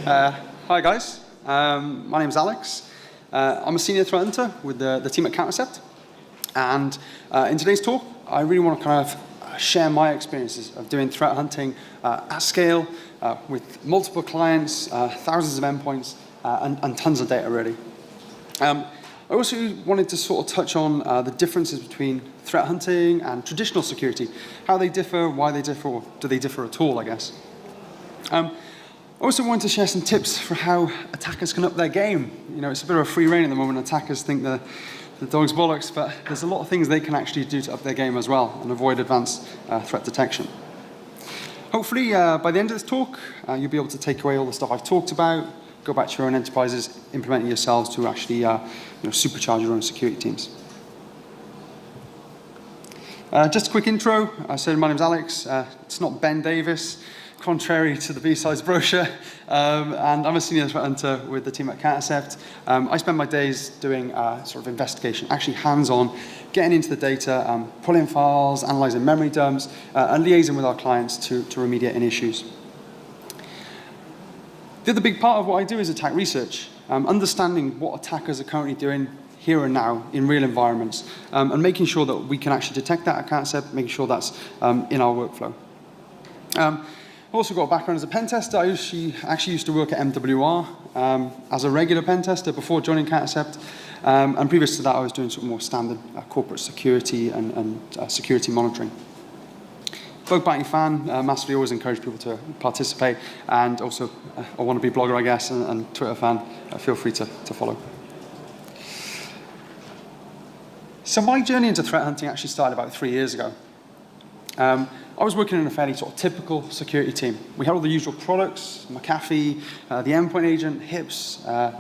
Hi guys, my name's Alex. I'm a senior threat hunter with the team at Countercept, and in today's talk I really want to kind of share my experiences of doing threat hunting at scale with multiple clients, thousands of endpoints, and tons of data really. I also wanted to sort of touch on the differences between threat hunting and traditional security, how they differ, why they differ, or do they differ at all, I guess. I also wanted to share some tips for how attackers can up their game. You know, it's a bit of a free rein at the moment. Attackers think the dog's bollocks, but there's a lot of things they can actually do to up their game as well and avoid advanced threat detection. Hopefully, by the end of this talk, you'll be able to take away all the stuff I've talked about, go back to your own enterprises, implement it yourselves to actually supercharge your own security teams. Just a quick intro. So my name's Alex. It's not Ben Davies, contrary to the BSides brochure. And I'm a senior threat hunter with the team at Countercept. I spend my days doing sort of investigation, actually hands-on, getting into the data, pulling files, analyzing memory dumps, and liaising with our clients to remediate any issues. The other big part of what I do is attack research, understanding what attackers are currently doing here and now in real environments, and making sure that we can actually detect that at Countercept, making sure that's in our workflow. I've also got a background as a pen tester. I actually used to work at MWR as a regular pen tester before joining Countercept, and previous to that I was doing sort of more standard corporate security and security monitoring. Bug biting fan, massively always encourage people to participate, and also a wannabe blogger, I guess, and Twitter fan, feel free to follow. So my journey into threat hunting actually started about 3 years ago. I was working in a fairly sort of typical security team. We had all the usual products, McAfee, the endpoint agent, HIPS,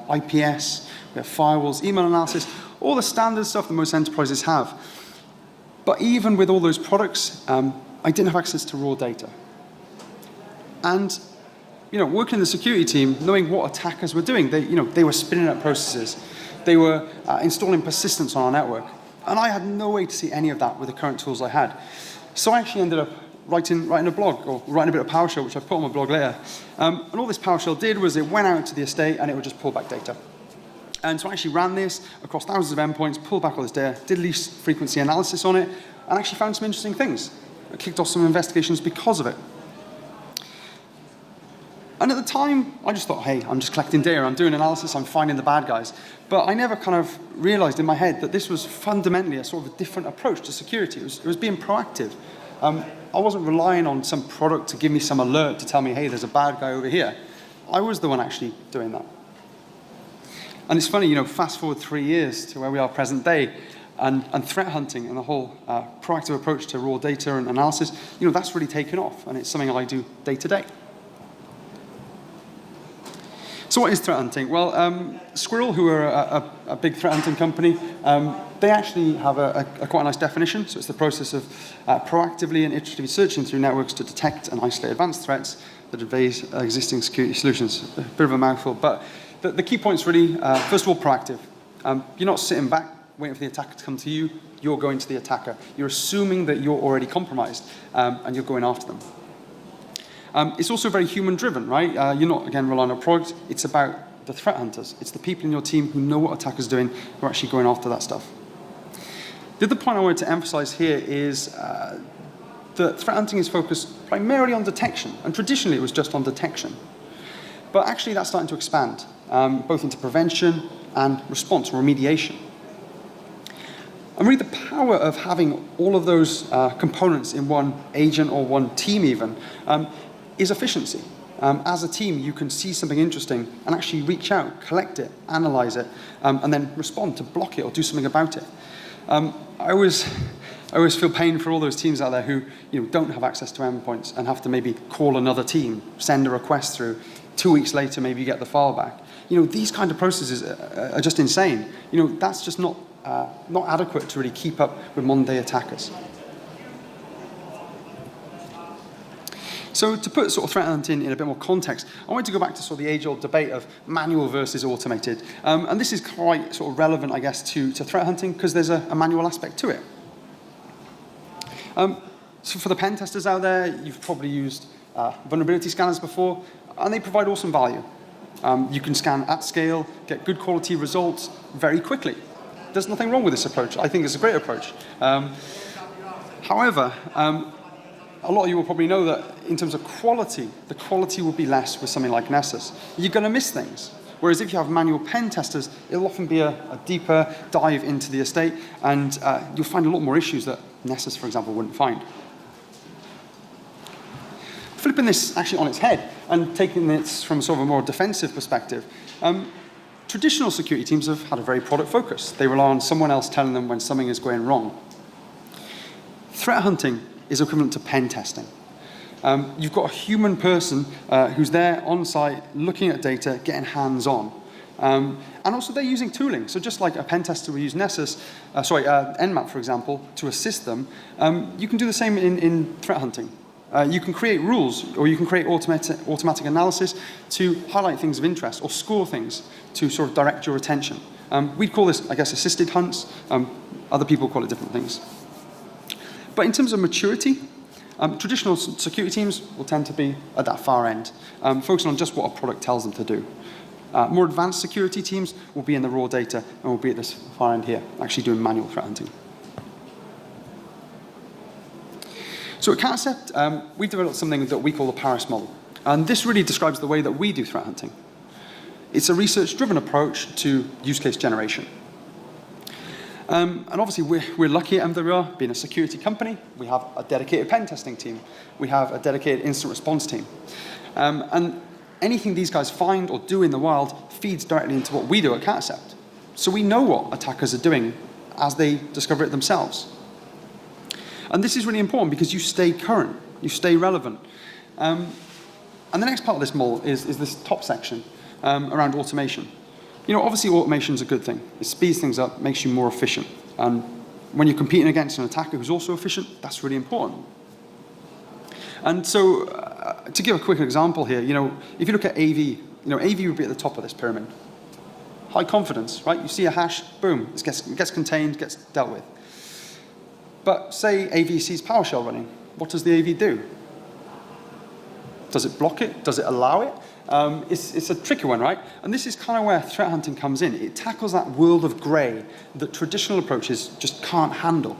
IPS, we have firewalls, email analysis, all the standard stuff that most enterprises have. But even with all those products, I didn't have access to raw data. And working in the security team, knowing what attackers were doing, they were spinning up processes. They were installing persistence on our network. And I had no way to see any of that with the current tools I had. So I actually ended up writing a blog, or writing a bit of PowerShell, which I put on my blog later. And all this PowerShell did was it went out to the estate and it would just pull back data. And so I actually ran this across thousands of endpoints, pulled back all this data, did least frequency analysis on it, and actually found some interesting things. I kicked off some investigations because of it. And at the time, I just thought, hey, I'm just collecting data, I'm doing analysis, I'm finding the bad guys. But I never kind of realized in my head that this was fundamentally a sort of a different approach to security. It was being proactive. I wasn't relying on some product to give me some alert to tell me, hey, there's a bad guy over here. I was the one actually doing that. And it's funny, fast forward 3 years to where we are present day, and threat hunting and the whole proactive approach to raw data and analysis, that's really taken off, and it's something I do day to day. So what is threat hunting? Well, Squirrel, who are a big threat hunting company, they actually have a quite a nice definition. So it's the process of proactively and iteratively searching through networks to detect and isolate advanced threats that evade existing security solutions. A bit of a mouthful, but the key points really, first of all, proactive. You're not sitting back waiting for the attacker to come to you. You're going to the attacker. You're assuming that you're already compromised, and you're going after them. It's also very human-driven, right? You're not, again, relying on a product. It's about the threat hunters. It's the people in your team who know what attackers are doing, who are actually going after that stuff. The other point I wanted to emphasize here is that threat hunting is focused primarily on detection, and traditionally it was just on detection. But actually that's starting to expand, both into prevention and response, or remediation. And really the power of having all of those components in one agent or one team even is efficiency. As a team, you can see something interesting and actually reach out, collect it, analyze it, and then respond to block it or do something about it. I always feel pain for all those teams out there who don't have access to endpoints and have to maybe call another team, send a request through. 2 weeks later, maybe you get the file back. These kind of processes are just insane. That's just not adequate to really keep up with modern-day attackers. So to put sort of threat hunting in a bit more context, I wanted to go back to sort of the age-old debate of manual versus automated. And this is quite sort of relevant, I guess, to threat hunting because there's a manual aspect to it. So for the pen testers out there, you've probably used vulnerability scanners before, and they provide awesome value. You can scan at scale, get good quality results very quickly. There's nothing wrong with this approach. I think it's a great approach. However, a lot of you will probably know that in terms of quality, the quality will be less with something like Nessus. You're going to miss things. Whereas if you have manual pen testers, it'll often be a deeper dive into the estate, and you'll find a lot more issues that Nessus, for example, wouldn't find. Flipping this actually on its head and taking this from sort of a more defensive perspective, traditional security teams have had a very product focus. They rely on someone else telling them when something is going wrong. Threat hunting is equivalent to pen testing. You've got a human person who's there on site, looking at data, getting hands-on. And also they're using tooling. So just like a pen tester will use Nessus, Nmap, for example, to assist them, you can do the same in threat hunting. You can create rules, or you can create automatic analysis to highlight things of interest, or score things to sort of direct your attention. We'd call this, I guess, assisted hunts. Other people call it different things. But in terms of maturity, traditional security teams will tend to be at that far end, focusing on just what a product tells them to do. More advanced security teams will be in the raw data and will be at this far end here, actually doing manual threat hunting. So at Catcept, we've developed something that we call the Paris model. And this really describes the way that we do threat hunting. It's a research-driven approach to use case generation. And obviously, we're lucky at MWR, being a security company. We have a dedicated pen testing team. We have a dedicated incident response team. And anything these guys find or do in the wild feeds directly into what we do at Catcept. So we know what attackers are doing as they discover it themselves. And this is really important because you stay current, you stay relevant. And the next part of this model is this top section around automation. You know, obviously automation is a good thing. It speeds things up, makes you more efficient. And when you're competing against an attacker who's also efficient, that's really important. And so, to give a quick example here, you know, if you look at AV, you know, AV would be at the top of this pyramid. High confidence, right? You see a hash, boom, it gets contained, gets dealt with. But say AV sees PowerShell running, what does the AV do? Does it block it? Does it allow it? It's a tricky one, right? And this is kind of where threat hunting comes in. It tackles that world of grey that traditional approaches just can't handle.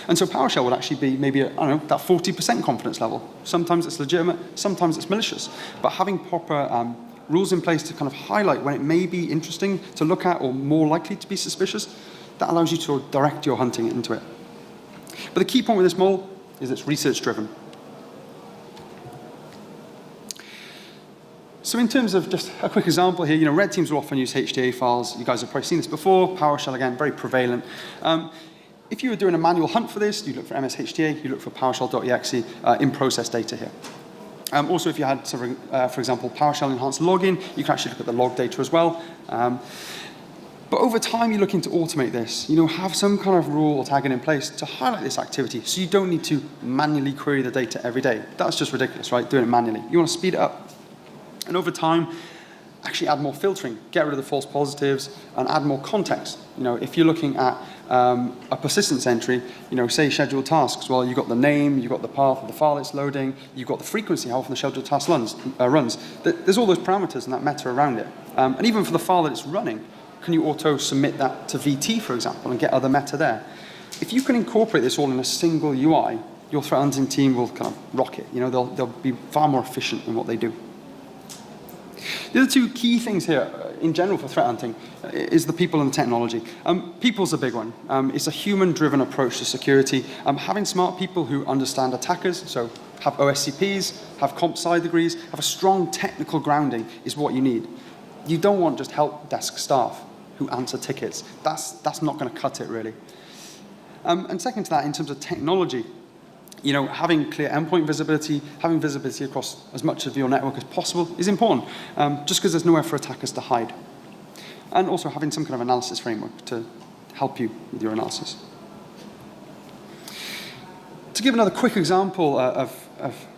And so PowerShell would actually be maybe, that 40% confidence level. Sometimes it's legitimate, sometimes it's malicious. But having proper rules in place to kind of highlight when it may be interesting to look at or more likely to be suspicious, that allows you to direct your hunting into it. But the key point with this model is it's research-driven. So in terms of just a quick example here, you know, red teams will often use HTA files. You guys have probably seen this before. PowerShell, again, very prevalent. If you were doing a manual hunt for this, you look for MSHTA, you look for PowerShell.exe in-process data here. Also, if you had, for example, PowerShell enhanced login, you can actually look at the log data as well. But over time, you're looking to automate this. You know, have some kind of rule or tagging in place to highlight this activity so you don't need to manually query the data every day. That's just ridiculous, right? Doing it manually. You want to speed it up. And over time, actually add more filtering, get rid of the false positives, and add more context. You know, if you're looking at a persistence entry, you know, say scheduled tasks, well, you've got the name, you've got the path of the file it's loading, you've got the frequency, how often the scheduled task runs. There's all those parameters and that meta around it. And even for the file that it's running, can you auto-submit that to VT, for example, and get other meta there? If you can incorporate this all in a single UI, your threat hunting team will kind of rock it. You know, they'll be far more efficient in what they do. The other two key things here, in general for threat hunting, is the people and the technology. People's a big one. It's a human-driven approach to security. Having smart people who understand attackers, so have OSCPs, have comp sci degrees, have a strong technical grounding is what you need. You don't want just help desk staff who answer tickets. That's not going to cut it, really. And second to that, in terms of technology, you know, having clear endpoint visibility, having visibility across as much of your network as possible is important, just because there's nowhere for attackers to hide. And also having some kind of analysis framework to help you with your analysis. To give another quick example of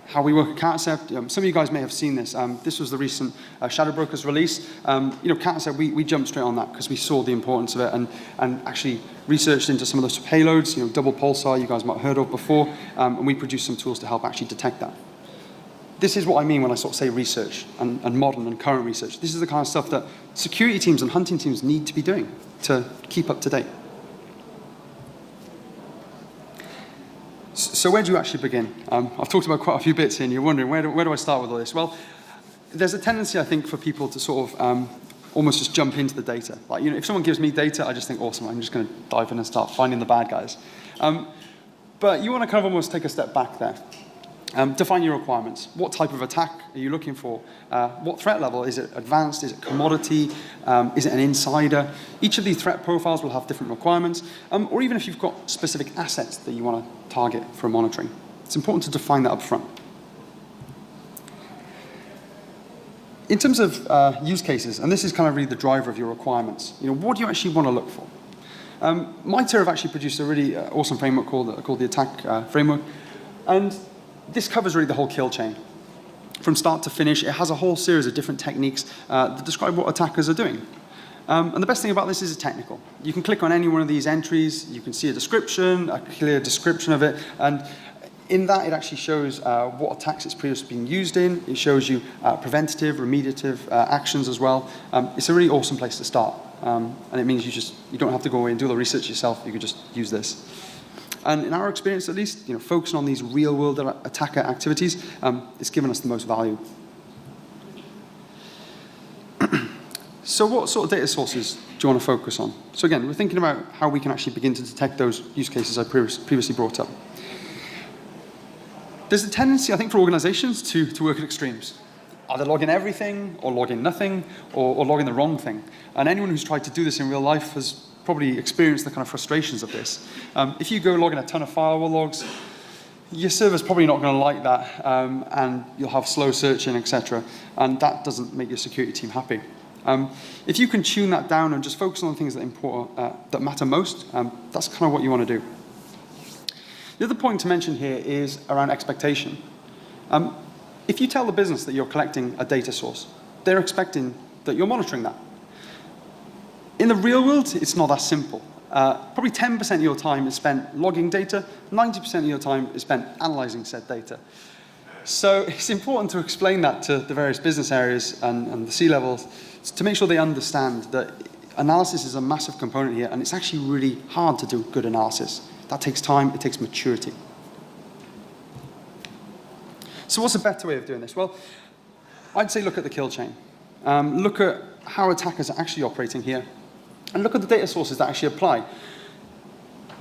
how we work at Catcept, some of you guys may have seen this. This was the recent Shadow Brokers release. You know, Catcept, we jumped straight on that because we saw the importance of it and actually researched into some of those payloads, you know, double pulsar you guys might have heard of before, and we produced some tools to help actually detect that. this is what I mean when I sort of say research and modern and current research. This is the kind of stuff that security teams and hunting teams need to be doing to keep up to date. So where do you actually begin? I've talked about quite a few bits here, and you're wondering, where do I start with all this? Well, there's a tendency, I think, for people to sort of almost just jump into the data. Like, if someone gives me data, I just think, awesome, I'm just going to dive in and start finding the bad guys. But you want to kind of almost take a step back there. Define your requirements. What type of attack are you looking for? What threat level? Is it advanced? Is it commodity? Is it an insider? Each of these threat profiles will have different requirements, or even if you've got specific assets that you want to target for monitoring. It's important to define that up front. In terms of use cases, and this is kind of really the driver of your requirements, what do you actually want to look for? MITRE have actually produced a really awesome framework called the Attack Framework, and this covers really the whole kill chain. From start to finish, it has a whole series of different techniques that describe what attackers are doing. And the best thing about this is it's technical. You can click on any one of these entries, you can see a description, a clear description of it, and in that it actually shows what attacks it's previously been used in. It shows you preventative, remediative actions as well. It's a really awesome place to start. And it means you don't have to go away and do all the research yourself, you can just use this. And in our experience, at least, focusing on these real-world attacker activities, it's given us the most value. So what sort of data sources do you want to focus on? So again, we're thinking about how we can actually begin to detect those use cases I previously brought up. There's a tendency, I think, for organizations to work at extremes. Either log in everything, or log in nothing, or log in the wrong thing. And anyone who's tried to do this in real life has probably experienced the kind of frustrations of this. If you go log in a ton of firewall logs, your server's probably not going to like that, and you'll have slow searching, etc. And that doesn't make your security team happy. If you can tune that down and just focus on the things that matter most, that's kind of what you want to do. The other point to mention here is around expectation. If you tell the business that you're collecting a data source, they're expecting that you're monitoring that. In the real world, it's not that simple. Probably 10% of your time is spent logging data, 90% of your time is spent analyzing said data. So it's important to explain that to the various business areas and the C-levels to make sure they understand that analysis is a massive component here, and it's actually really hard to do good analysis. That takes time, it takes maturity. So what's a better way of doing this? Well, I'd say look at the kill chain. Look at how attackers are actually operating here. And look at the data sources that actually apply.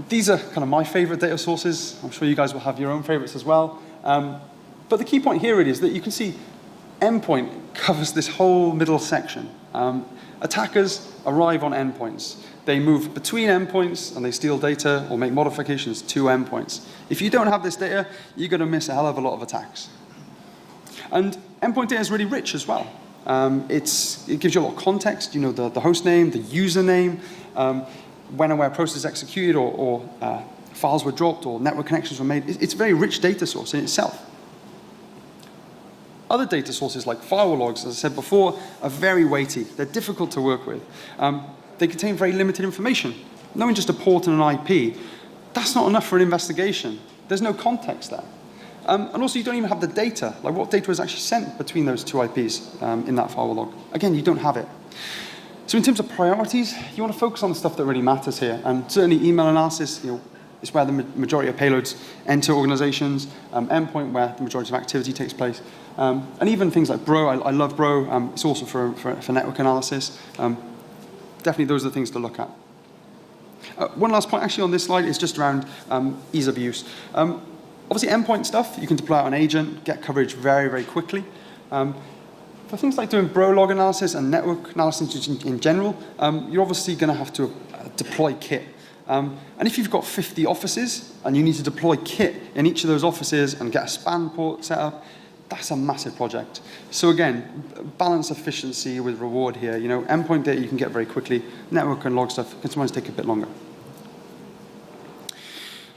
These are kind of my favorite data sources. I'm sure you guys will have your own favorites as well. But the key point here really is that you can see endpoint covers this whole middle section. Attackers arrive on endpoints. They move between endpoints and they steal data or make modifications to endpoints. If you don't have this data, you're going to miss a hell of a lot of attacks. And endpoint data is really rich as well. It gives you a lot of context, the host name, the username, when and where a process is executed or files were dropped or network connections were made. It's a very rich data source in itself. Other data sources like firewall logs, as I said before, are very weighty. They're difficult to work with. They contain very limited information. Knowing just a port and an IP, that's not enough for an investigation. There's no context there. And also, you don't even have the data, like what data was actually sent between those two IPs in that firewall log. Again, you don't have it. So in terms of priorities, you want to focus on the stuff that really matters here. And certainly email analysis, is where the majority of payloads enter organizations, endpoint where the majority of activity takes place. And even things like Bro, I love Bro, it's also for network analysis. Definitely those are the things to look at. One last point actually on this slide is just around ease of use. Obviously, endpoint stuff, you can deploy out an agent, get coverage very, very quickly. For things like doing Bro log analysis and network analysis in general, you're obviously going to have to deploy kit. And if you've got 50 offices and you need to deploy kit in each of those offices and get a span port set up, that's a massive project. So again, balance efficiency with reward here. Endpoint data you can get very quickly. Network and log stuff can sometimes take a bit longer.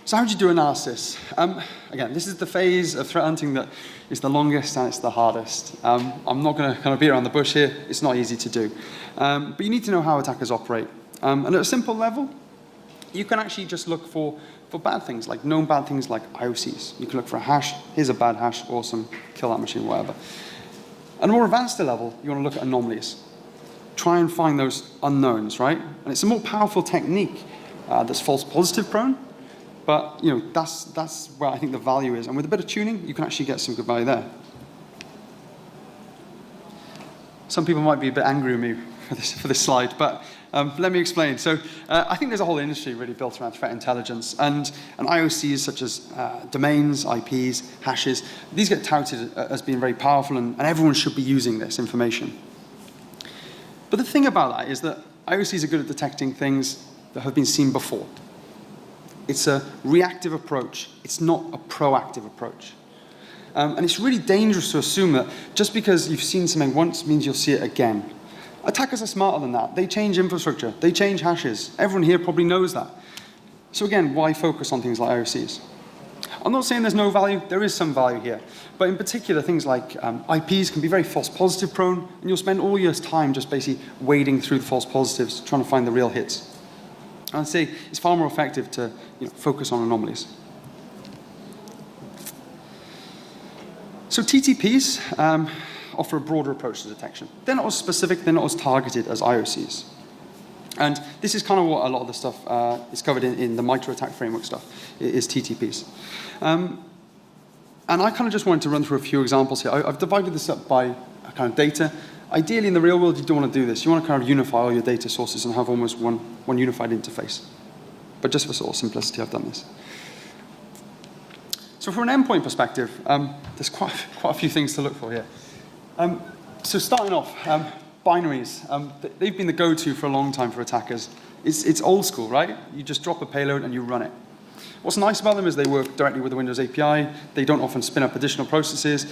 So how do you do analysis? Again, this is the phase of threat hunting that is the longest and it's the hardest. I'm not going to kind of beat around the bush here. It's not easy to do. But you need to know how attackers operate. And at a simple level, you can actually just look for for bad things, like known bad things like IOCs. You can look for a hash, here's a bad hash, awesome, kill that machine, whatever. At a more advanced level, you want to look at anomalies. Try and find those unknowns, right? And it's a more powerful technique that's false positive prone, but that's where I think the value is. And with a bit of tuning, you can actually get some good value there. Some people might be a bit angry with me for this slide, but let me explain. So I think there's a whole industry really built around threat intelligence, and IOCs such as domains, IPs, hashes, these get touted as being very powerful, and everyone should be using this information. But the thing about that is that IOCs are good at detecting things that have been seen before. It's a reactive approach. It's not a proactive approach. And it's really dangerous to assume that just because you've seen something once means you'll see it again. Attackers are smarter than that. They change infrastructure. They change hashes. Everyone here probably knows that. So again, why focus on things like IOCs? I'm not saying there's no value. There is some value here. But in particular, things like IPs can be very false positive prone, and you'll spend all your time just basically wading through the false positives, trying to find the real hits. I'd say it's far more effective to focus on anomalies. So TTPs offer a broader approach to detection. They're not as specific, they're not as targeted as IOCs. And this is kind of what a lot of the stuff is covered in the MITRE attack framework stuff, is TTPs. And I kind of just wanted to run through a few examples here. I've divided this up by kind of data. Ideally, in the real world, you don't want to do this. You want to kind of unify all your data sources and have almost one unified interface. But just for sort of simplicity, I've done this. So from an endpoint perspective, there's quite a few things to look for here. So starting off, binaries. They've been the go-to for a long time for attackers. It's old school, right? You just drop a payload and you run it. What's nice about them is they work directly with the Windows API. They don't often spin up additional processes.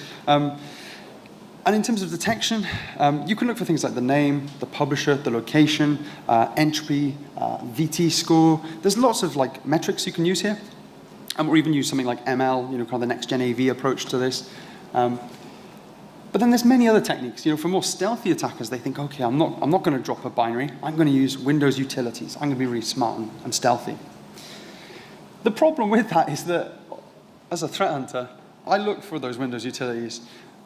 And in terms of detection, you can look for things like the name, the publisher, the location, entropy, VT score. There's lots of metrics you can use here. Or even use something like ML, kind of the next-gen AV approach to this. But then there's many other techniques. For more stealthy attackers, they think, okay, I'm not going to drop a binary. I'm going to use Windows utilities. I'm going to be really smart and stealthy. The problem with that is that, as a threat hunter, I look for those Windows utilities.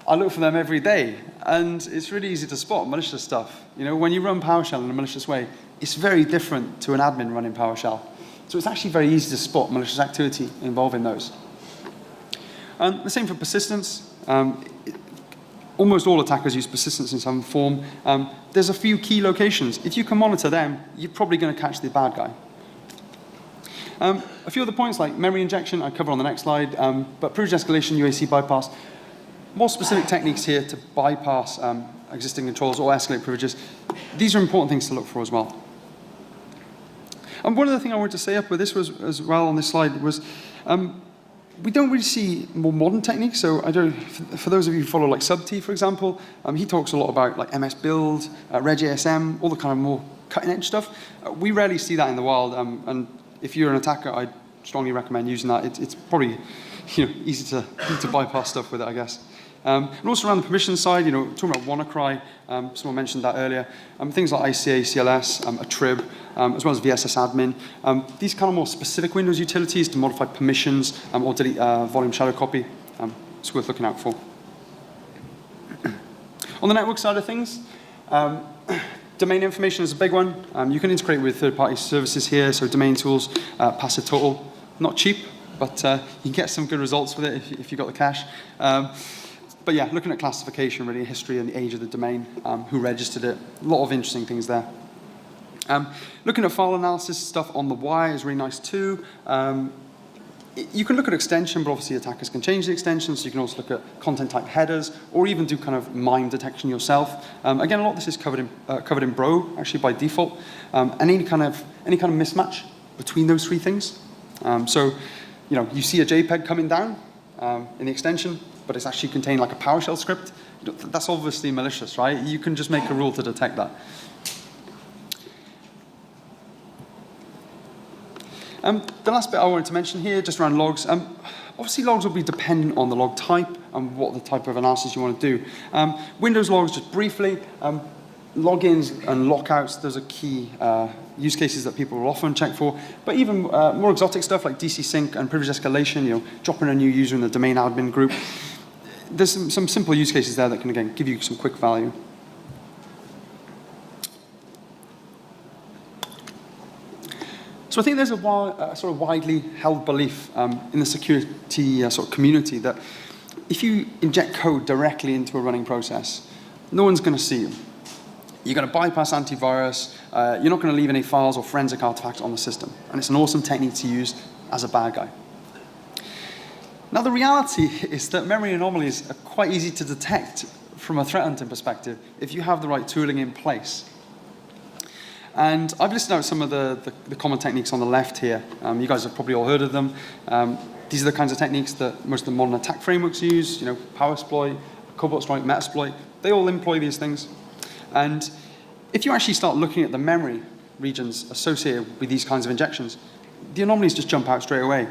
I look for them every day, and it's really easy to spot malicious stuff. When you run PowerShell in a malicious way, it's very different to an admin running PowerShell. So it's actually very easy to spot malicious activity involving those. The same for persistence. Almost all attackers use persistence in some form. There's a few key locations. If you can monitor them, you're probably going to catch the bad guy. A few other points like memory injection, I cover on the next slide, but privilege escalation, UAC bypass. More specific techniques here to bypass existing controls or escalate privileges. These are important things to look for as well. And one other thing I wanted to say up with this was, as well on this slide, was we don't really see more modern techniques. So for those of you who follow Subt, for example, he talks a lot about MS Build, RegASM, all the kind of more cutting edge stuff. We rarely see that in the wild. And if you're an attacker, I'd strongly recommend using that. It's probably easy to bypass stuff with it, I guess. And also around the permission side, talking about WannaCry, someone mentioned that earlier. Things like ICA, CLS, a trib, as well as VSS admin. These kind of more specific Windows utilities to modify permissions or delete volume shadow copy. It's worth looking out for. On the network side of things, domain information is a big one. You can integrate with third-party services here, so domain tools, passive total. Not cheap, but you can get some good results with it if you've got the cache. But yeah, looking at classification, really, history and the age of the domain, who registered it, a lot of interesting things there. Looking at file analysis stuff on the wire is really nice too. You can look at extension, but obviously attackers can change the extension, so you can also look at content type headers, or even do kind of MIME detection yourself. Again, a lot of this is covered in Bro, actually by default. And any kind of mismatch between those three things. So, you see a JPEG coming down in the extension, but it's actually contained like a PowerShell script. That's obviously malicious, right? You can just make a rule to detect that. The last bit I wanted to mention here, just around logs. Obviously, logs will be dependent on the log type and what the type of analysis you want to do. Windows logs, just briefly, Logins and lockouts, those are key use cases that people will often check for. But even more exotic stuff like DC sync and privilege escalation, dropping a new user in the domain admin group. There's some simple use cases there that can, again, give you some quick value. So I think there's a sort of widely held belief in the security sort of community that if you inject code directly into a running process, no one's going to see you. You're going to bypass antivirus. You're not going to leave any files or forensic artifacts on the system. And it's an awesome technique to use as a bad guy. Now, the reality is that memory anomalies are quite easy to detect from a threat hunting perspective if you have the right tooling in place. And I've listed out some of the common techniques on the left here. You guys have probably all heard of them. These are the kinds of techniques that most of the modern attack frameworks use, PowerSploit, CobaltStrike, Metasploit. They all employ these things. And if you actually start looking at the memory regions associated with these kinds of injections, the anomalies just jump out straight away.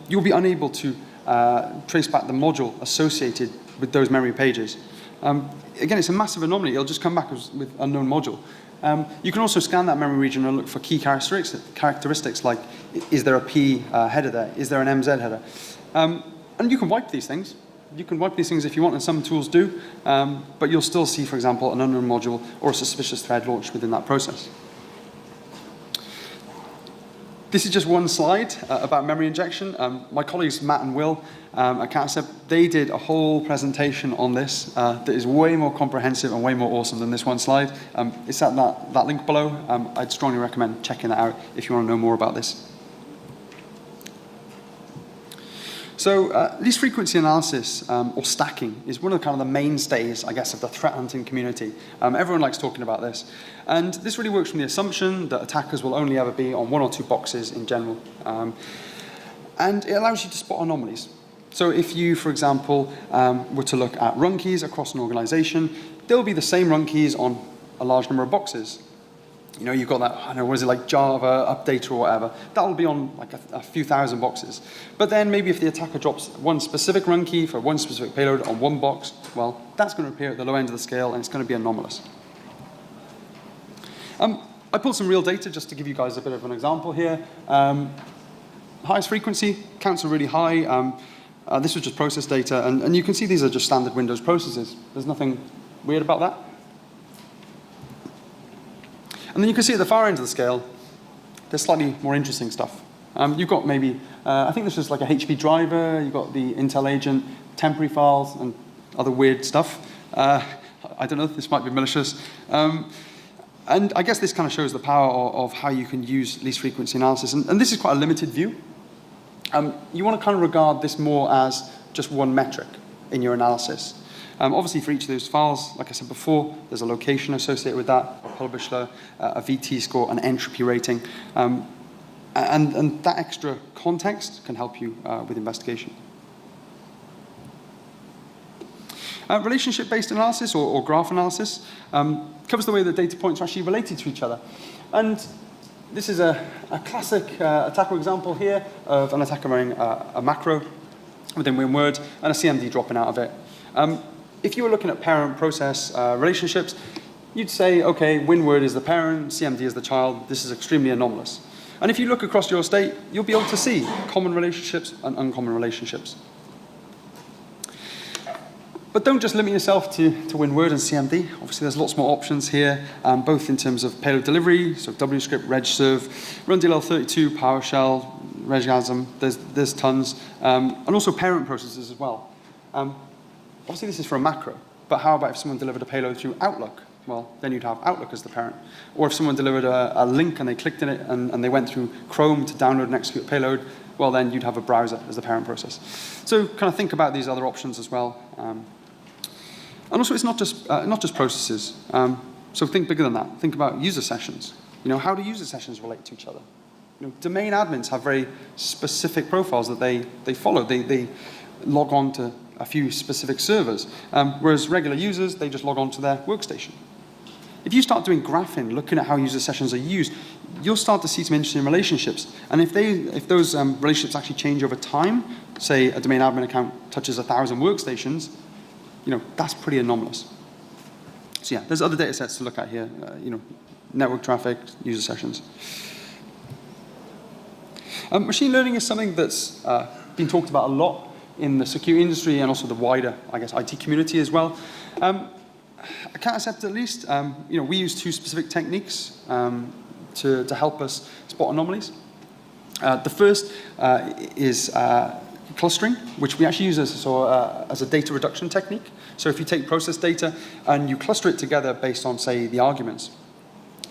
You'll be unable to trace back the module associated with those memory pages. Again, it's a massive anomaly. It'll just come back with unknown module. You can also scan that memory region and look for key characteristics like, is there a P header there? Is there an MZ header? And you can wipe these things. You can wipe these things if you want, and some tools do, but you'll still see, for example, an unknown module or a suspicious thread launched within that process. This is just one slide about memory injection. My colleagues Matt and Will at Catacep, they did a whole presentation on this that is way more comprehensive and way more awesome than this one slide. It's at that link below. I'd strongly recommend checking that out if you want to know more about this. So least frequency analysis, or stacking, is one of the kind of the mainstays, I guess, of the threat hunting community. Everyone likes talking about this. And this really works from the assumption that attackers will only ever be on one or two boxes in general. And it allows you to spot anomalies. So if you, for example, were to look at run keys across an organization, there will be the same run keys on a large number of boxes. You've got that, I don't know, what is it, like Java update or whatever. That will be on like a few thousand boxes. But then maybe if the attacker drops one specific run key for one specific payload on one box, well, that's going to appear at the low end of the scale, and it's going to be anomalous. I pulled some real data just to give you guys a bit of an example here. Highest frequency, counts are really high. This was just process data, and you can see these are just standard Windows processes. There's nothing weird about that. And then you can see at the far end of the scale, there's slightly more interesting stuff. You've got maybe, I think this is like a HP driver, you've got the Intel agent, temporary files, and other weird stuff. I don't know, this might be malicious. And I guess this kind of shows the power of how you can use least frequency analysis. And this is quite a limited view. You want to kind of regard this more as just one metric in your analysis. Obviously, for each of those files, like I said before, there's a location associated with that, a publisher, a VT score, an entropy rating. And that extra context can help you with investigation. Relationship-based analysis, or graph analysis, covers the way that data points are actually related to each other. And this is a classic attacker example here of an attacker running a macro within WinWord and a CMD dropping out of it. If you were looking at parent-process relationships, you'd say, OK, WinWord is the parent, CMD is the child. This is extremely anomalous. And if you look across your estate, you'll be able to see common relationships and uncommon relationships. But don't just limit yourself to WinWord and CMD. Obviously, there's lots more options here, both in terms of payload delivery, so WScript, regserve, RunDLL32, PowerShell, Regasm, there's tons, and also parent processes as well. Obviously, this is for a macro, but how about if someone delivered a payload through Outlook? Well, then you'd have Outlook as the parent. Or if someone delivered a link and they clicked in it and they went through Chrome to download and execute a payload, well, then you'd have a browser as the parent process. So kind of think about these other options as well. And also, it's not just processes. So think bigger than that. Think about user sessions. How do user sessions relate to each other? Domain admins have very specific profiles that they follow. They log on to a few specific servers, whereas regular users, they just log on to their workstation. If you start doing graphing, looking at how user sessions are used, you'll start to see some interesting relationships. And if those relationships actually change over time, say a domain admin account touches 1,000 workstations, that's pretty anomalous. So yeah, there's other data sets to look at here, network traffic, user sessions. Machine learning is something that's been talked about a lot in the security industry and also the wider, I guess, IT community as well. At Catacept, at least, we use two specific techniques to help us spot anomalies. The first is clustering, which we actually use as a data reduction technique. So if you take process data and you cluster it together based on, say, the arguments,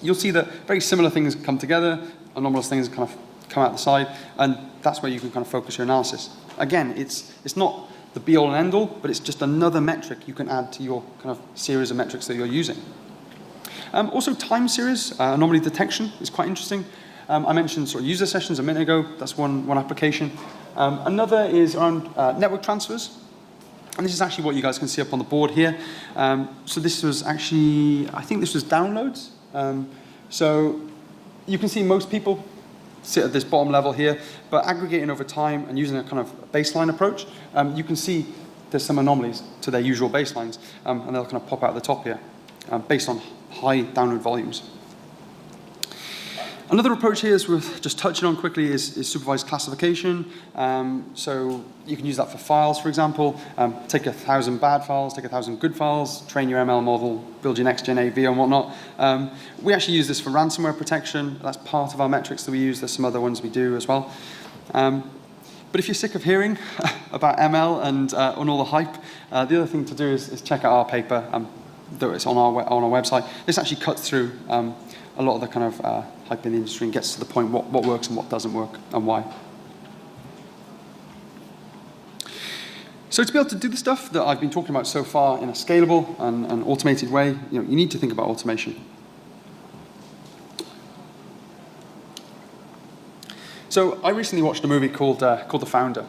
you'll see that very similar things come together, anomalous things kind of come out the side, and that's where you can kind of focus your analysis. Again, it's not the be-all and end-all, but it's just another metric you can add to your kind of series of metrics that you're using. Also, time series anomaly detection is quite interesting. I mentioned sort of user sessions a minute ago. That's one application. Another is around network transfers. And this is actually what you guys can see up on the board here. So this was actually, I think this was downloads. So you can see most people sit at this bottom level here, but aggregating over time and using a kind of baseline approach, you can see there's some anomalies to their usual baselines, and they'll kind of pop out the top here, based on high download volumes. Another approach here is worth just touching on quickly is supervised classification. So you can use that for files, for example. Take 1,000 bad files, take 1,000 good files, train your ML model, build your next-gen AV and whatnot. We actually use this for ransomware protection. That's part of our metrics that we use. There's some other ones we do as well. But if you're sick of hearing about ML and on all the hype, the other thing to do is check out our paper. Though it's on our website. This actually cuts through a lot of the kind of hype in the industry and gets to the point what works and what doesn't work and why. So to be able to do the stuff that I've been talking about so far in a scalable and automated way, you need to think about automation. So I recently watched a movie called The Founder,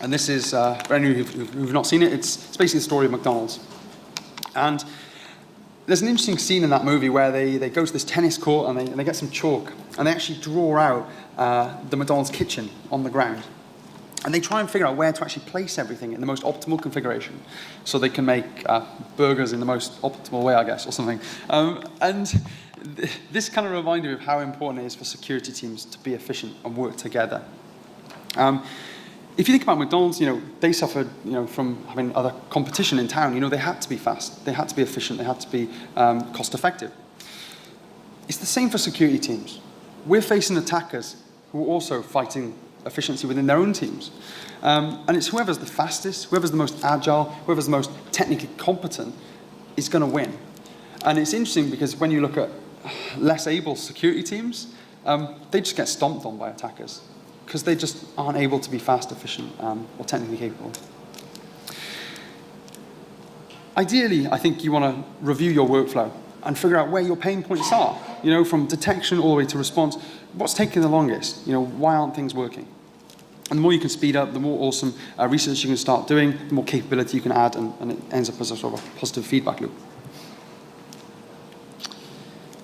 and this is for any of you who've not seen it. It's basically the story of McDonald's. And there's an interesting scene in that movie where they go to this tennis court and they get some chalk and they actually draw out the McDonald's kitchen on the ground. And they try and figure out where to actually place everything in the most optimal configuration so they can make burgers in the most optimal way, I guess, or something. This kind of reminded me of how important it is for security teams to be efficient and work together. If you think about McDonald's, they suffered, from having other competition in town. They had to be fast, they had to be efficient, they had to be cost effective. It's the same for security teams. We're facing attackers who are also fighting efficiency within their own teams. And it's whoever's the fastest, whoever's the most agile, whoever's the most technically competent is going to win. And it's interesting because when you look at less able security teams, they just get stomped on by attackers, because they just aren't able to be fast, efficient, or technically capable. Ideally, I think you want to review your workflow and figure out where your pain points are, from detection all the way to response. What's taking the longest? Why aren't things working? And the more you can speed up, the more awesome research you can start doing, the more capability you can add, and it ends up as a sort of a positive feedback loop.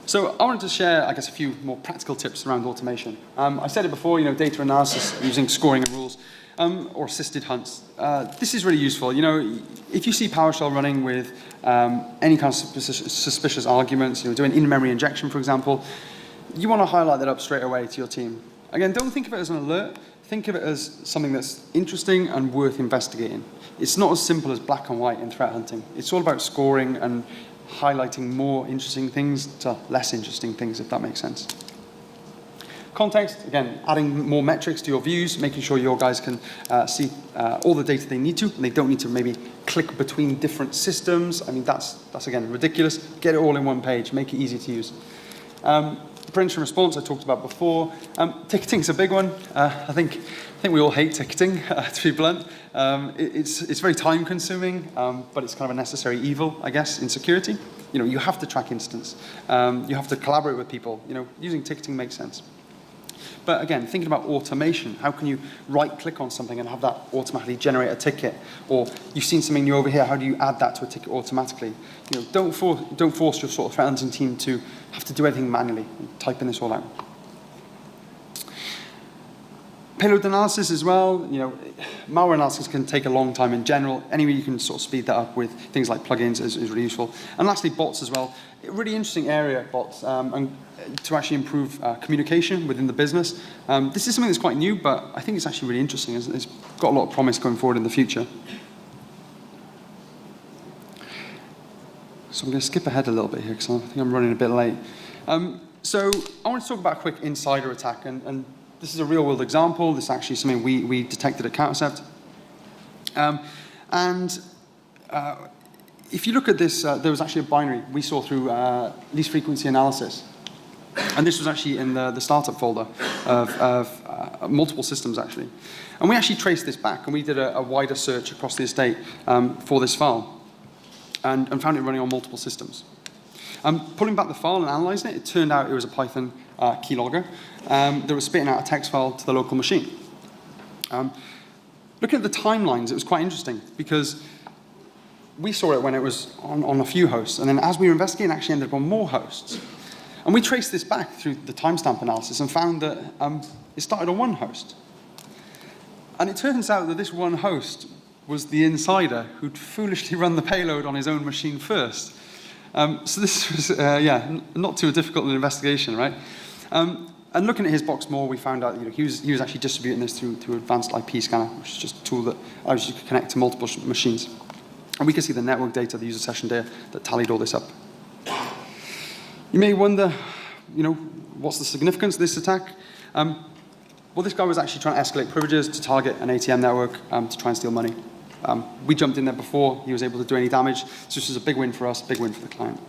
So I wanted to share, I guess, a few more practical tips around automation. I said it before, data analysis using scoring and rules, or assisted hunts. This is really useful. If you see PowerShell running with any kind of suspicious arguments, doing in-memory injection, for example, you want to highlight that up straight away to your team. Again, don't think of it as an alert. Think of it as something that's interesting and worth investigating. It's not as simple as black and white in threat hunting. It's all about scoring and highlighting more interesting things to less interesting things, if that makes sense. Context, again, adding more metrics to your views, making sure your guys can see all the data they need to, and they don't need to maybe click between different systems. I mean, that's again, ridiculous. Get it all in one page, make it easy to use. Prevention response I talked about before. Ticketing's a big one. I think we all hate ticketing, to be blunt. It's very time consuming, but it's kind of a necessary evil, I guess, in security. You have to track incidents. You have to collaborate with people. Using ticketing makes sense. But again, thinking about automation, how can you right-click on something and have that automatically generate a ticket? Or you've seen something new over here, how do you add that to a ticket automatically? Don't force your sort of threat hunting team to have to do everything manually, typing this all out. Payload analysis as well. Malware analysis can take a long time in general. Anyway, you can sort of speed that up with things like plugins is really useful. And lastly, bots as well. A really interesting area, bots, and to actually improve communication within the business. This is something that's quite new, but I think it's actually really interesting. It's got a lot of promise going forward in the future. So I'm going to skip ahead a little bit here because I think I'm running a bit late. So I want to talk about a quick insider attack, and this is a real-world example. This is actually something we detected at Countercept. If you look at this, there was actually a binary we saw through least frequency analysis. And this was actually in the startup folder of multiple systems, actually. And we actually traced this back, and we did a wider search across the estate for this file, and found it running on multiple systems. Pulling back the file and analyzing it, it turned out it was a Python keylogger that was spitting out a text file to the local machine. Looking at the timelines, it was quite interesting because we saw it when it was on a few hosts, and then as we were investigating, it actually ended up on more hosts. And we traced this back through the timestamp analysis and found that it started on one host. And it turns out that this one host was the insider who'd foolishly run the payload on his own machine first. So this was, not too difficult an investigation, right? And looking at his box more, we found out he was actually distributing this through advanced IP scanner, which is just a tool that allows you to connect to multiple machines. And we could see the network data, the user session data that tallied all this up. You may wonder, what's the significance of this attack? Well, this guy was actually trying to escalate privileges to target an ATM network to try and steal money. We jumped in there before he was able to do any damage, so this was a big win for us, big win for the client.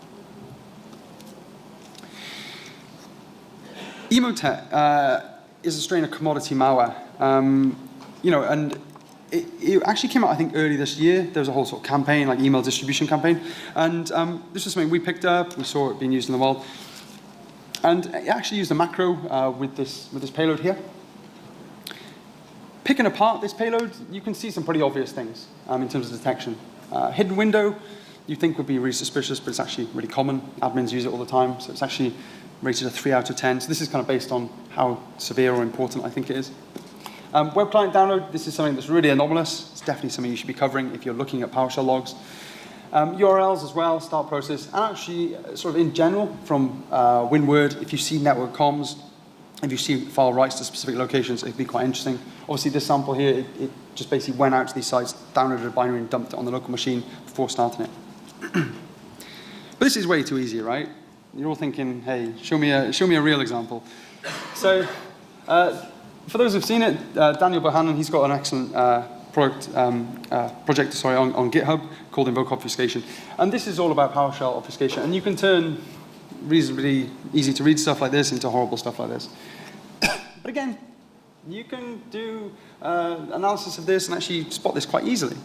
Emotet is a strain of commodity malware, and it actually came out, I think, early this year. There was a whole sort of campaign, like email distribution campaign, and this was something we picked up. We saw it being used in the world, and it actually used a macro with this payload here. Picking apart this payload, you can see some pretty obvious things in terms of detection. Hidden window, you think would be really suspicious, but it's actually really common. Admins use it all the time, so it's actually rated a 3 out of 10. So this is kind of based on how severe or important I think it is. Web client download, this is something that's really anomalous. It's definitely something you should be covering if you're looking at PowerShell logs. URLs as well, start process, and actually sort of in general from WinWord, if you see network comms, if you see file writes to specific locations, it'd be quite interesting. Obviously this sample here, it just basically went out to these sites, downloaded a binary and dumped it on the local machine before starting it. But this is way too easy, right? You're all thinking, hey, show me a real example. So for those who've seen it, Daniel Bohannon, he's got an excellent project on GitHub called Invoke Obfuscation. And this is all about PowerShell obfuscation. And you can turn reasonably easy to read stuff like this into horrible stuff like this. But again, you can do analysis of this and actually spot this quite easily.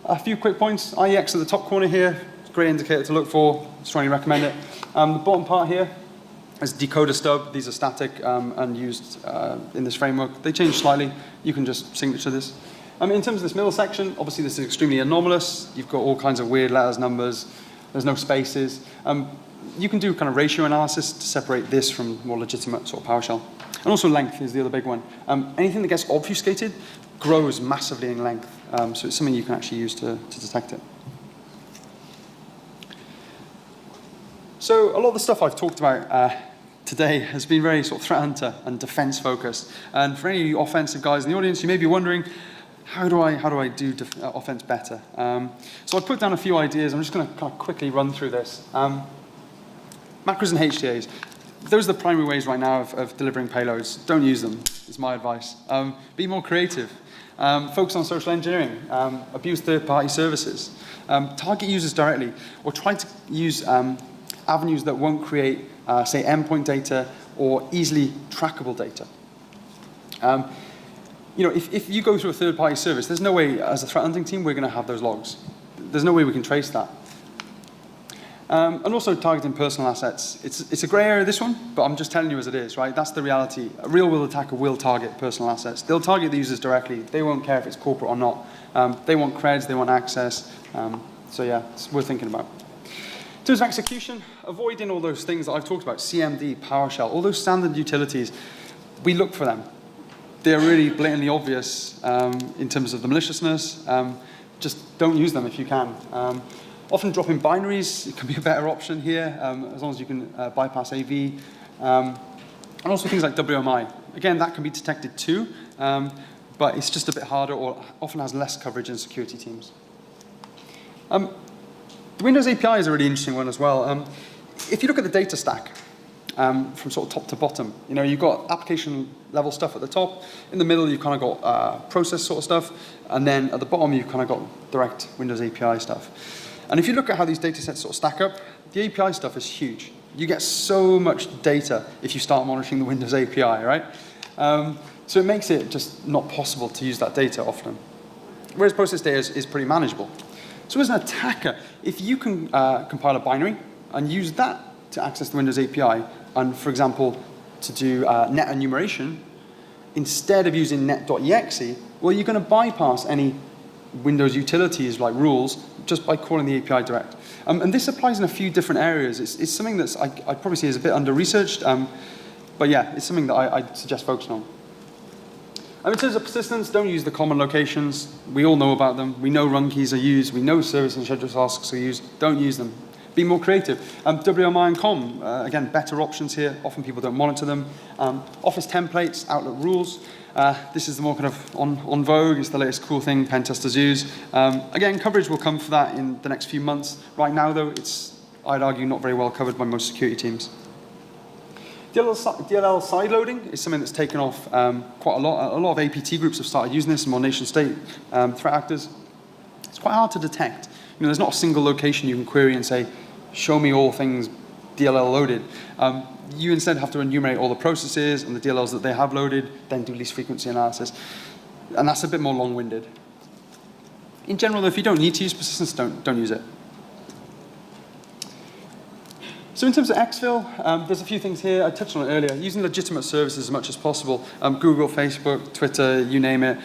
A few quick points. IEX at the top corner here, it's a great indicator to look for. Strongly recommend it. The bottom part here is decoder stub. These are static and used in this framework. They change slightly. You can just signature this. In terms of this middle section, obviously this is extremely anomalous. You've got all kinds of weird letters, numbers. There's no spaces. You can do kind of ratio analysis to separate this from more legitimate sort of PowerShell. And also length is the other big one. Anything that gets obfuscated grows massively in length. So it's something you can actually use to detect it. So a lot of the stuff I've talked about today has been very sort of threat hunter and defense focused. And for any of you offensive guys in the audience, you may be wondering, how do I do offense better? So I put down a few ideas. I'm just going to kind of quickly run through this. Macros and HTAs. Those are the primary ways right now of delivering payloads. Don't use them, is my advice. Be more creative. Focus on social engineering. Abuse third-party services. Target users directly, or try to use avenues that won't create, say, endpoint data or easily trackable data. If you go through a third-party service, there's no way, as a threat hunting team, we're going to have those logs. There's no way we can trace that. And also targeting personal assets. It's a gray area, this one, but I'm just telling you as it is, right? That's the reality. A real-world attacker will target personal assets. They'll target the users directly. They won't care if it's corporate or not. They want creds, they want access. So yeah, it's worth thinking about. In terms of execution, avoiding all those things that I've talked about, CMD, PowerShell, all those standard utilities, we look for them. they're really blatantly obvious in terms of the maliciousness. Just don't use them if you can. Often dropping binaries, it can be a better option here, as long as you can bypass AV. And also things like WMI. Again, that can be detected too, but it's just a bit harder or often has less coverage in security teams. The Windows API is a really interesting one as well. If you look at the data stack, from sort of top to bottom, you've got application level stuff at the top. In the middle, you've kind of got process sort of stuff. And then at the bottom, you've kind of got direct Windows API stuff. And if you look at how these data sets sort of stack up, the API stuff is huge. You get so much data if you start monitoring the Windows API, right? So it makes it just not possible to use that data often. Whereas process data is pretty manageable. So as an attacker, if you can compile a binary and use that to access the Windows API, and for example, to do net enumeration, instead of using net.exe, well, you're going to bypass any Windows utilities like rules just by calling the API direct. And this applies in a few different areas. It's something that I'd probably say is a bit under-researched, but yeah, it's something that I'd suggest focusing on. In terms of persistence, don't use the common locations. We all know about them. We know run keys are used. We know service and schedule tasks are used. Don't use them. Be more creative. WMI and COM, again, better options here. Often people don't monitor them. Office templates, Outlook rules. This is the more kind of on vogue. It's the latest cool thing pen testers use. Again, coverage will come for that in the next few months. Right now, though, it's, I'd argue, not very well covered by most security teams. DLL sideloading is something that's taken off quite a lot. A lot of APT groups have started using this, and more nation-state threat actors. It's quite hard to detect. There's not a single location you can query and say, show me all things DLL loaded. You instead have to enumerate all the processes and the DLLs that they have loaded, then do least frequency analysis. And that's a bit more long-winded. In general, though, if you don't need to use persistence, don't use it. So in terms of exfil, there's a few things here. I touched on it earlier. Using legitimate services as much as possible. Google, Facebook, Twitter, you name it.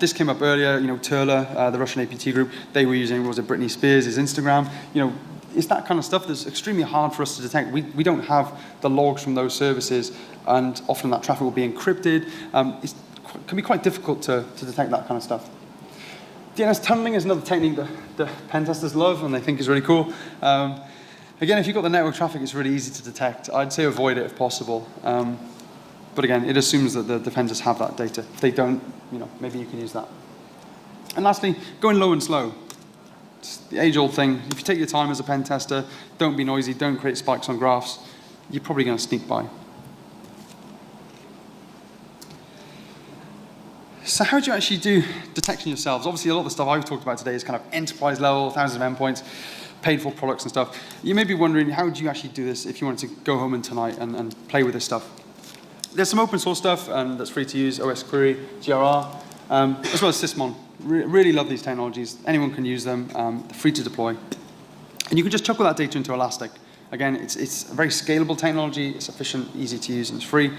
This came up earlier. Turla, the Russian APT group, they were using, was it Britney Spears' Instagram? It's that kind of stuff that's extremely hard for us to detect. We don't have the logs from those services, and often that traffic will be encrypted. It can be quite difficult to detect that kind of stuff. DNS tunneling is another technique that the pen testers love and they think is really cool. Again, if you've got the network traffic, it's really easy to detect. I'd say avoid it if possible. But again, it assumes that the defenders have that data. If they don't, maybe you can use that. And lastly, going low and slow. It's the age-old thing. If you take your time as a pen tester, don't be noisy, don't create spikes on graphs, you're probably going to sneak by. So how do you actually do detection yourselves? Obviously, a lot of the stuff I've talked about today is kind of enterprise level, thousands of endpoints, paid for products and stuff. You may be wondering, how do you actually do this if you wanted to go home and tonight and play with this stuff? There's some open source stuff that's free to use, OS Query, GRR, as well as Sysmon. Really love these technologies. Anyone can use them. They're free to deploy. And you can just chuck all that data into Elastic. Again, it's a very scalable technology. It's efficient, easy to use, and it's free.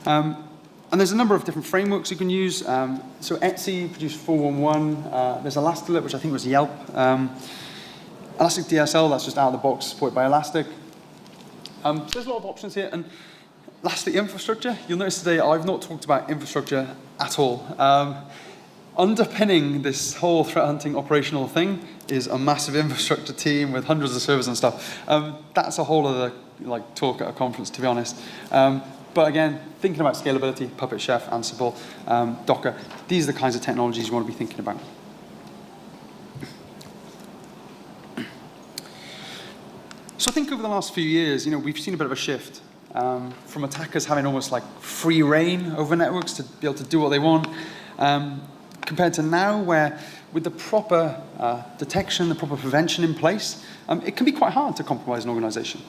And there's a number of different frameworks you can use. So Etsy produced 411. There's Elastic, which I think was Yelp. Elastic DSL, that's just out of the box, supported by Elastic. So there's a lot of options here. And lastly, infrastructure. You'll notice today I've not talked about infrastructure at all. Underpinning this whole threat hunting operational thing is a massive infrastructure team with hundreds of servers and stuff. That's a whole other talk at a conference, to be honest. But again, thinking about scalability, Puppet Chef, Ansible, Docker, these are the kinds of technologies you want to be thinking about. So I think over the last few years, we've seen a bit of a shift from attackers having almost like free reign over networks to be able to do what they want, compared to now where with the proper detection, the proper prevention in place, it can be quite hard to compromise an organization.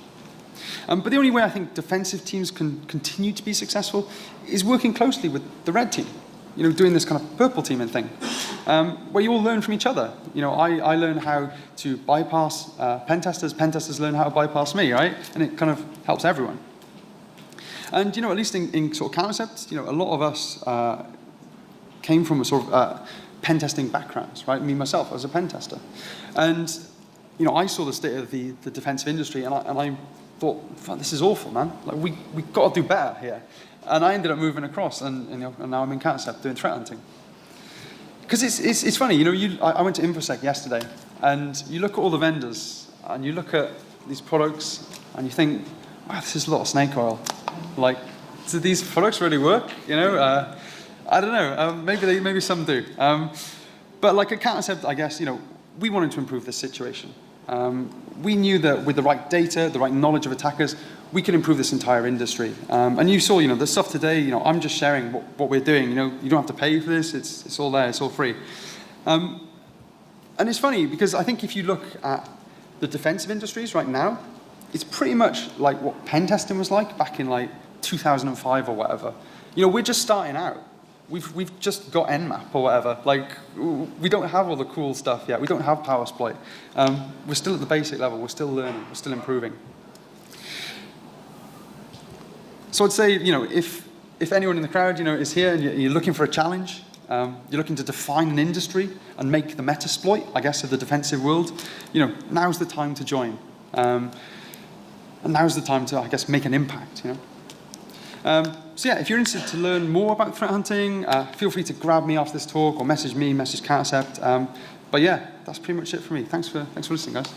But the only way I think defensive teams can continue to be successful is working closely with the red team, doing this kind of purple teaming thing, where you all learn from each other. I learn how to bypass pen testers learn how to bypass me, right? And it kind of helps everyone. And at least in sort of Countercept, a lot of us came from a sort of pen testing backgrounds, right? Me myself, I was a pen tester, and I saw the state of the defensive industry, and I thought, "Fuck, this is awful, man. Like, we got to do better here." And I ended up moving across, and now I'm in Countercept doing threat hunting. Because it's funny, I went to InfoSec yesterday, and you look at all the vendors, and you look at these products, and you think, wow, this is a lot of snake oil. Like, do these products really work? I don't know. Maybe some do. But like at Countercept, I guess, we wanted to improve this situation. We knew that with the right data, the right knowledge of attackers, we could improve this entire industry. And you saw, the stuff today, I'm just sharing what we're doing. You don't have to pay for this. It's all there. It's all free. And it's funny because I think if you look at the defensive industries right now, it's pretty much like what pen testing was like back in like 2005 or whatever. We're just starting out. We've just got Nmap or whatever. Like, we don't have all the cool stuff yet. We don't have Powersploit. We're still at the basic level. We're still learning. We're still improving. So I'd say, if anyone in the crowd, is here and you're looking for a challenge, you're looking to define an industry and make the Metasploit, I guess, of the defensive world, now's the time to join. And now's the time to, I guess, make an impact, So yeah, if you're interested to learn more about threat hunting, feel free to grab me after this talk or message me, message Countercept. But yeah, that's pretty much it for me. Thanks for listening, guys.